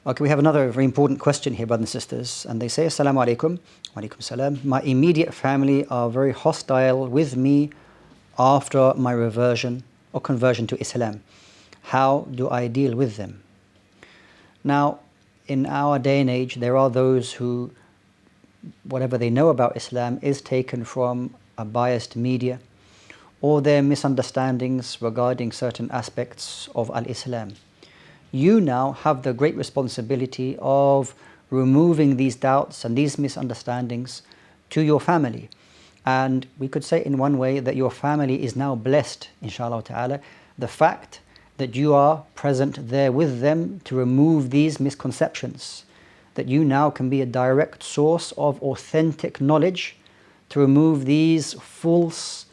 Okay, we have another very important question here, brothers and sisters. And they say, Assalamu alaikum. Wa alaikum salam. My immediate family are very hostile with me after my reversion or conversion to Islam. How do I deal with them? Now, in our day and age, there are those who, whatever they know about Islam is taken from a biased media or their misunderstandings regarding certain aspects of Al-Islam. You now have the great responsibility of removing these doubts and these misunderstandings to your family. And we could say in one way that your family is now blessed, inshallah ta'ala, the fact that you are present there with them to remove these misconceptions, that you now can be a direct source of authentic knowledge to remove these false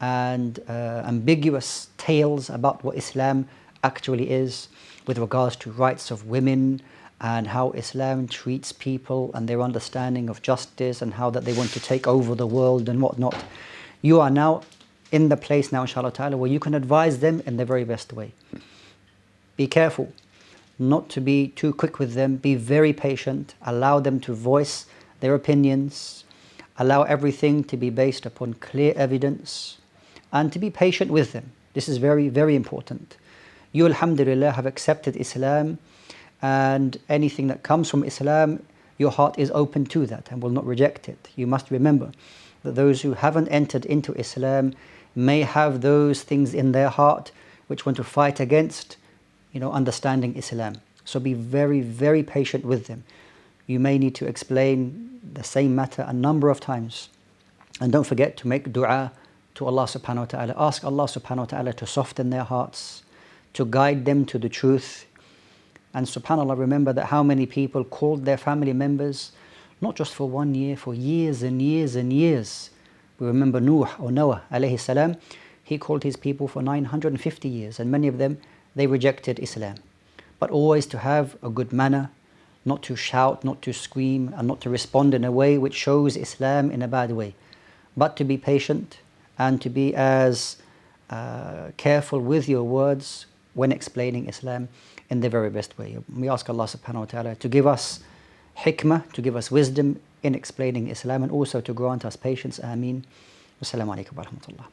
and ambiguous tales about what Islam actually is with regards to rights of women and how Islam treats people and their understanding of justice and how that they want to take over the world and whatnot. You are now in the place now, inshallah ta'ala, where you can advise them in the very best way. Be careful not to be too quick with them. Be very patient. Allow them to voice their opinions. Allow everything to be based upon clear evidence and to be patient with them. This is very, very important. You, alhamdulillah, have accepted Islam, and anything that comes from Islam, your heart is open to that and will not reject it. You must remember that those who haven't entered into Islam may have those things in their heart which want to fight against, understanding Islam. So be very, very patient with them. You may need to explain the same matter a number of times. And don't forget to make dua to Allah subhanahu wa ta'ala. Ask Allah subhanahu wa ta'ala to soften their hearts, to guide them to the truth. And subhanAllah, remember that how many people called their family members, not just for 1 year, for years and years and years. We remember Noah alayhi salam, he called his people for 950 years, and many of them, they rejected Islam. But always to have a good manner, not to shout, not to scream, and not to respond in a way which shows Islam in a bad way. But to be patient and to be as careful with your words when explaining Islam in the very best way. We ask Allah subhanahu wa ta'ala to give us hikmah, to give us wisdom in explaining Islam, and also to grant us patience. Ameen. Wassalamu alaikum wa rahmatullah.